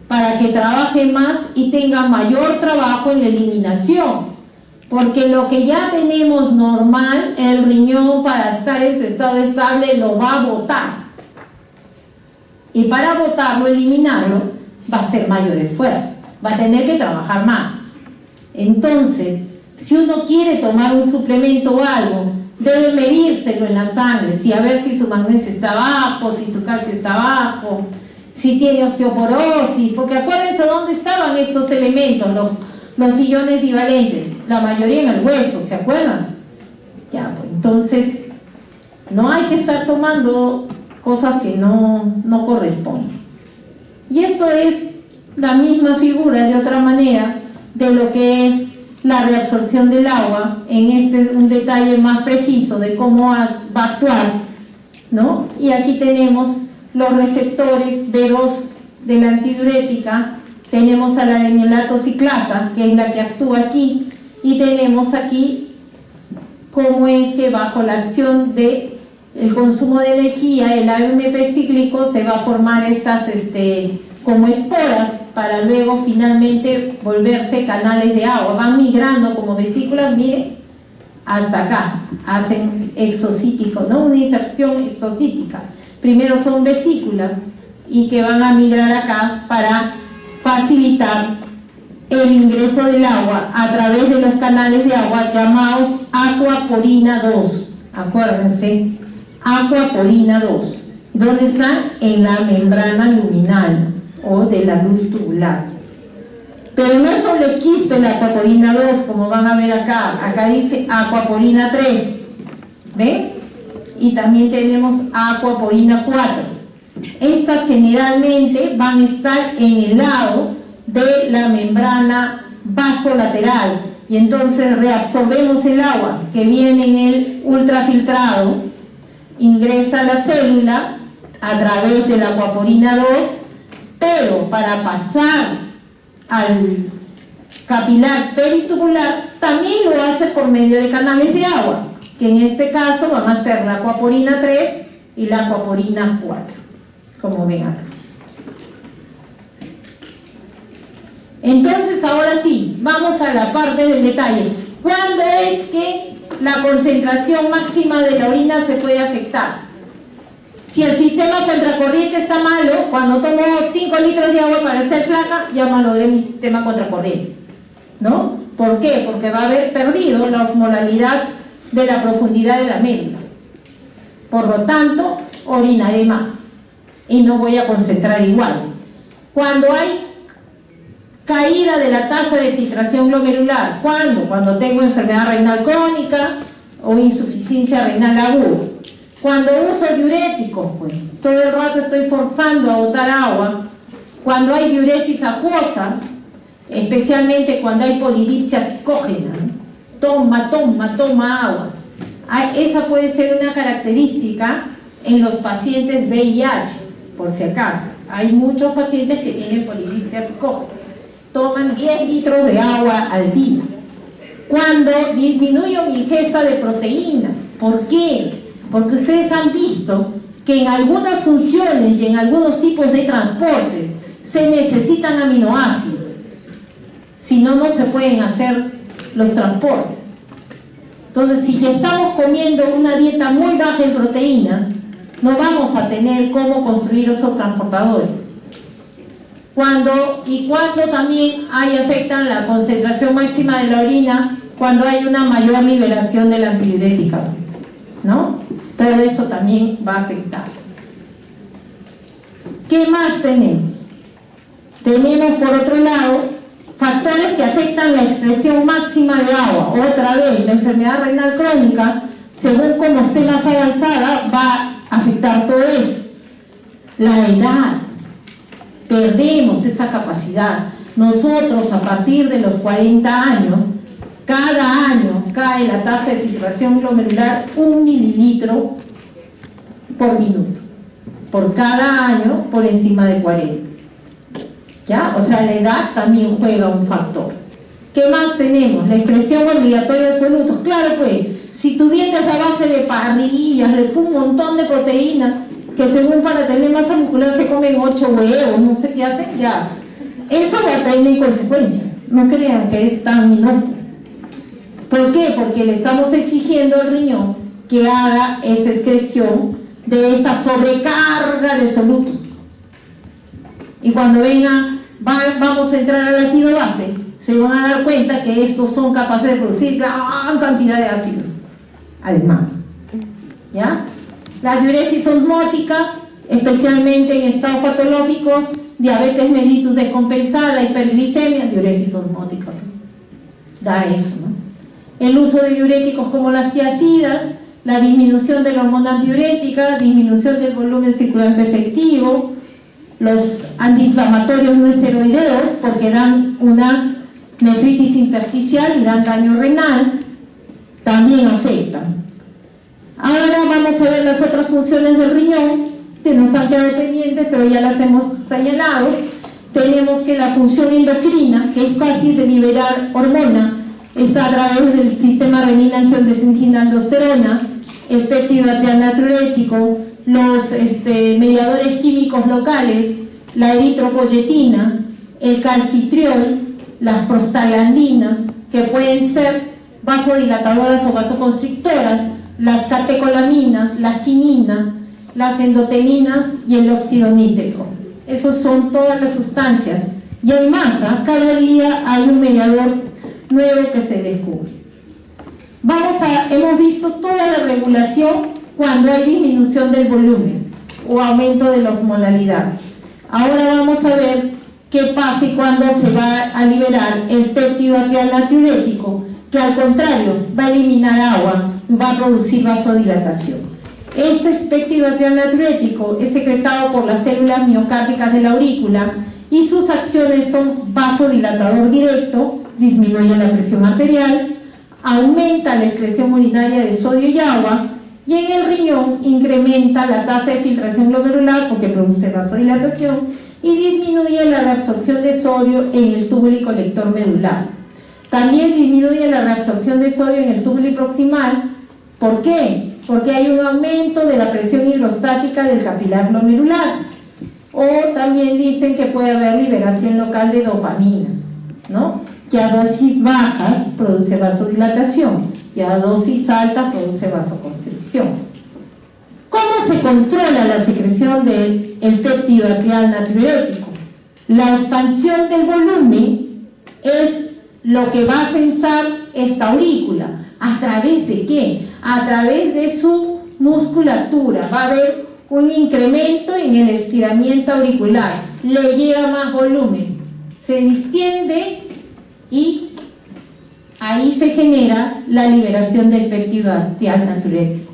Speaker 1: para que trabaje más y tenga mayor trabajo en la eliminación. Porque lo que ya tenemos normal, el riñón, para estar en su estado estable, lo va a botar. Y para botarlo, eliminarlo, va a ser mayor esfuerzo. Va a tener que trabajar más. Entonces, si uno quiere tomar un suplemento o algo, debe medírselo en la sangre, a ver si su magnesio está bajo, si su calcio está bajo, si tiene osteoporosis, porque acuérdense dónde estaban estos elementos, los iones divalentes, la mayoría en el hueso, ¿se acuerdan? Ya, pues entonces no hay que estar tomando cosas que no corresponden. Y esto es la misma figura de otra manera de lo que es la reabsorción del agua. En este es un detalle más preciso de cómo va a actuar, ¿no? Y aquí tenemos los receptores B2 de la antidiurética. Tenemos a la adenelato ciclasa, que es la que actúa aquí, y tenemos aquí cómo es que bajo la acción de el consumo de energía, el AMP cíclico, se va a formar estas como esporas para luego finalmente volverse canales de agua. Van migrando como vesículas, miren, hasta acá, hacen exocíticos, ¿no? Una inserción exocítica. Primero son vesículas y que van a migrar acá para facilitar el ingreso del agua a través de los canales de agua llamados aquaporina 2. Acuérdense, aquaporina 2. ¿Dónde está? En la membrana luminal. o de la luz tubular. Pero no es solo existe la aquaporina 2, como van a ver acá dice aquaporina 3, ¿ven? Y también tenemos aquaporina 4. Estas generalmente van a estar en el lado de la membrana vasolateral, y entonces reabsorbemos el agua que viene en el ultrafiltrado, ingresa a la célula a través de la aquaporina 2, pero para pasar al capilar peritubular también lo hace por medio de canales de agua, que en este caso van a ser la aquaporina 3 y la aquaporina 4, como ven acá. Entonces ahora sí, vamos a la parte del detalle. ¿Cuándo es que la concentración máxima de la orina se puede afectar? Si el sistema contracorriente está malo, cuando tomo 5 litros de agua para ser flaca, ya malogré mi sistema contracorriente, ¿no? ¿Por qué? Porque va a haber perdido la osmolalidad de la profundidad de la médula. Por lo tanto, orinaré más y no voy a concentrar igual. Cuando hay caída de la tasa de filtración glomerular, ¿cuándo? Cuando tengo enfermedad renal crónica o insuficiencia renal aguda. Cuando uso diuréticos, pues, todo el rato estoy forzando a botar agua. Cuando hay diuresis acuosa, especialmente cuando hay polidipsia psicógena, ¿no? Toma agua. Esa puede ser una característica en los pacientes VIH, por si acaso. Hay muchos pacientes que tienen polidipsia psicógena. Toman 10 litros de agua al día. Cuando disminuyo mi ingesta de proteínas, ¿por qué? Porque ustedes han visto que en algunas funciones y en algunos tipos de transportes se necesitan aminoácidos. Si no, no se pueden hacer los transportes. Entonces, si estamos comiendo una dieta muy baja en proteína, no vamos a tener cómo construir esos transportadores. Cuando también afectan la concentración máxima de la orina, cuando hay una mayor liberación de la antidiurética, ¿no? Todo eso también va a afectar. ¿Qué más tenemos? Tenemos por otro lado factores que afectan la excreción máxima de agua. Otra vez, la enfermedad renal crónica, según como esté más avanzada, va a afectar todo eso. La edad, perdemos esa capacidad. Nosotros a partir de los 40 años, cada año cae la tasa de filtración glomerular 1 mililitro por minuto, por cada año por encima de 40. ¿Ya? O sea, la edad también juega un factor. ¿Qué más tenemos? La excreción obligatoria de solutos. Claro, pues, si tu dieta es a base de parrillas, de un montón de proteínas, que según para tener masa muscular se comen 8 huevos, no sé qué hacen, ya. Eso va a tener consecuencias. No crean que es tan minúsculo. ¿Por qué? Porque le estamos exigiendo al riñón que haga esa excreción de esa sobrecarga de solutos. Y cuando vamos a entrar al ácido base, se van a dar cuenta que estos son capaces de producir gran cantidad de ácidos. Además, ¿ya? La diuresis osmótica, especialmente en estados patológicos, diabetes mellitus descompensada, hiperglicemia, diuresis osmótica, ¿no? Da eso, ¿no? El uso de diuréticos como las tiazidas, la disminución de la hormona antidiurética, disminución del volumen circulante efectivo, los antiinflamatorios no esteroideos, porque dan una nefritis intersticial y dan daño renal, también afectan. Ahora vamos a ver las otras funciones del riñón, que nos han quedado pendientes, pero ya las hemos señalado. Tenemos que la función endocrina, que es casi de liberar hormona, está a través del sistema renina-angiotensina-aldosterona, el péptido natriurético, los mediadores químicos locales, la eritropoyetina, el calcitriol, las prostaglandinas, que pueden ser vasodilatadoras o vasoconstrictoras, las catecolaminas, las quininas, las endotelinas y el óxido nítrico. Esos son todas las sustancias. Y hay más, cada día hay un mediador nuevo que se descubre. Hemos visto toda la regulación cuando hay disminución del volumen o aumento de la osmolalidad. Ahora vamos a ver qué pasa y cuándo se va a liberar el péptido atrial natriurético, que al contrario va a eliminar agua, va a producir vasodilatación. Este péptido atrial natriurético es secretado por las células miocárdicas de la aurícula y sus acciones son vasodilatador directo, disminuye la presión arterial, aumenta la excreción urinaria de sodio y agua, y en el riñón incrementa la tasa de filtración glomerular porque produce vasodilatación y disminuye la reabsorción de sodio en el túbulo y colector medular. También disminuye la reabsorción de sodio en el túbulo proximal. ¿Por qué? Porque hay un aumento de la presión hidrostática del capilar glomerular. O también dicen que puede haber liberación local de dopamina, ¿no? Que a dosis bajas produce vasodilatación y a dosis altas produce vasoconstricción. ¿Cómo se controla la secreción del péptido atrial natriurético? La expansión del volumen es lo que va a censar esta aurícula. ¿A través de qué? A través de su musculatura. Va a haber un incremento en el estiramiento auricular. Le llega más volumen. Se distiende y ahí se genera la liberación del péptido atrial natriurético.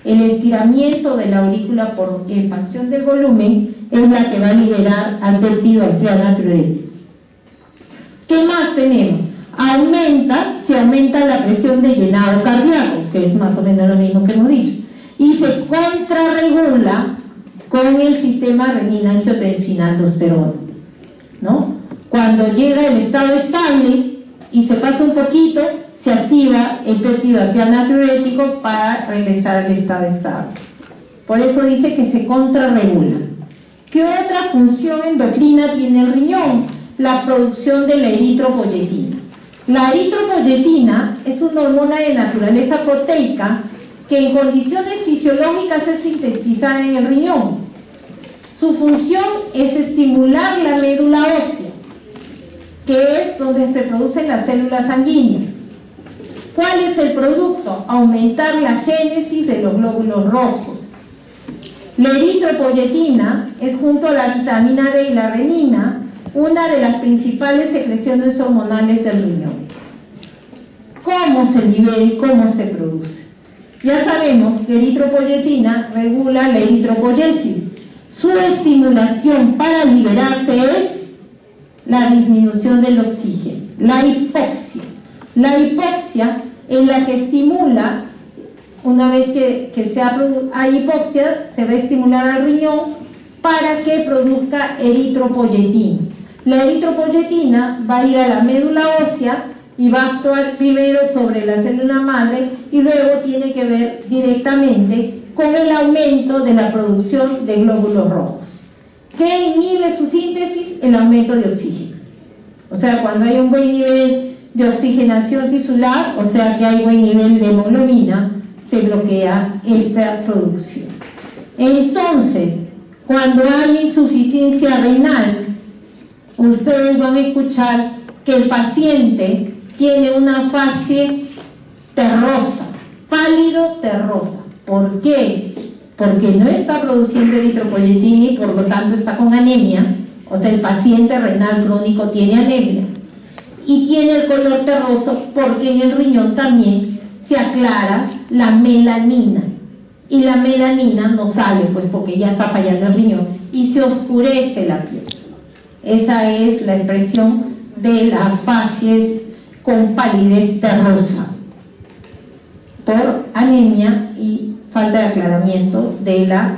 Speaker 1: El estiramiento de la aurícula por expansión del volumen es la que va a liberar al péptido atrial natriurético. ¿Qué más tenemos? Se aumenta la presión de llenado cardíaco, que es más o menos lo mismo que hemos dicho, y se contrarregula con el sistema renina-angiotensina-aldosterona, ¿no? Cuando llega el estado estable y se pasa un poquito, se activa el péptido atrial natriurético para regresar al estado estable. Por eso dice que se contrarregula. ¿Qué otra función endocrina tiene el riñón? La producción de la eritropoyetina. La eritropoyetina es una hormona de naturaleza proteica que en condiciones fisiológicas es sintetizada en el riñón. Su función es estimular la médula ósea, que es donde se producen las células sanguíneas. ¿Cuál es el producto? Aumentar la génesis de los glóbulos rojos. La eritropoyetina es, junto a la vitamina D y la renina, una de las principales secreciones hormonales del riñón. ¿Cómo se libera y cómo se produce? Ya sabemos que eritropoyetina regula la eritropoyesis. Su estimulación para liberarse es la disminución del oxígeno, la hipoxia. La hipoxia es la que estimula, una vez que hay hipoxia, se va a estimular al riñón para que produzca eritropoyetina. La eritropoyetina va a ir a la médula ósea y va a actuar primero sobre la célula madre y luego tiene que ver directamente con el aumento de la producción de glóbulos rojos. ¿Qué inhibe su síntesis? El aumento de oxígeno. O sea, cuando hay un buen nivel de oxigenación tisular, o sea que hay buen nivel de hemoglobina, se bloquea esta producción. Entonces, cuando hay insuficiencia renal, ustedes van a escuchar que el paciente tiene una fase terrosa, pálido terrosa. ¿Por qué? Porque no está produciendo eritropoyetina y por lo tanto está con anemia. O sea, el paciente renal crónico tiene anemia y tiene el color terroso porque en el riñón también se aclara la melanina y la melanina no sale pues porque ya está fallando el riñón y se oscurece la piel. Esa es la expresión de las fases con palidez terrosa por anemia y falta de aclaramiento de la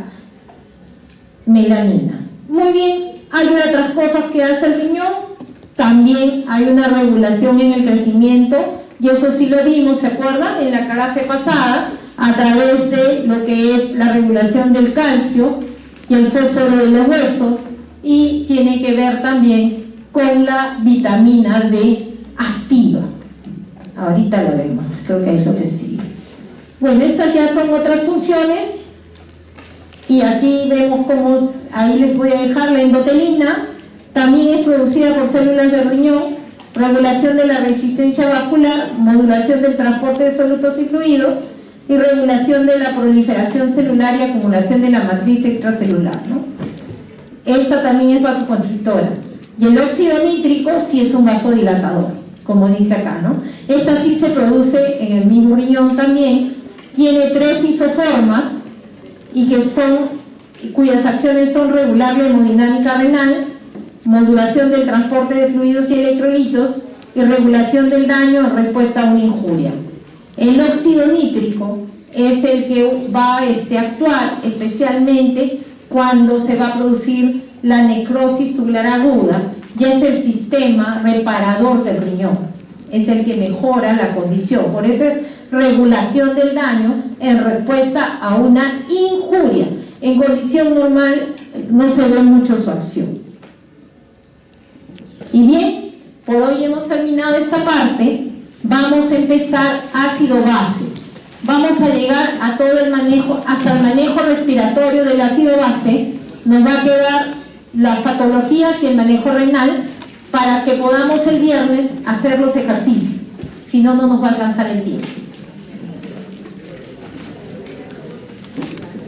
Speaker 1: melanina. Muy bien, hay otras cosas que hace el riñón. También hay una regulación en el crecimiento y eso sí lo vimos, ¿se acuerdan? En la clase pasada, a través de lo que es la regulación del calcio y el fósforo de los huesos, y tiene que ver también con la vitamina D activa. Ahorita la vemos, creo que es lo que sigue. Bueno, estas ya son otras funciones y aquí vemos cómo, ahí les voy a dejar la endotelina, también es producida por células del riñón, regulación de la resistencia vascular, modulación del transporte de solutos y fluidos y regulación de la proliferación celular y acumulación de la matriz extracelular, ¿no? esta también es vasoconstrictora. Y el óxido nítrico sí es un vasodilatador, como dice acá, ¿no? Esta sí se produce en el mismo riñón también, tiene 3 isoformas y cuyas acciones son regular la hemodinámica renal, modulación del transporte de fluidos y electrolitos y regulación del daño en respuesta a una injuria. El óxido nítrico es el que va a actuar especialmente cuando se va a producir la necrosis tubular aguda, ya es el sistema reparador del riñón, es el que mejora la condición, por eso es regulación del daño en respuesta a una injuria. En condición normal no se ve mucho su acción. Y bien, por hoy hemos terminado esta parte, vamos a empezar ácido-base. Vamos a llegar a todo el manejo, hasta el manejo respiratorio del ácido-base, nos va a quedar las patologías y el manejo renal para que podamos el viernes hacer los ejercicios, si no, no nos va a alcanzar el tiempo.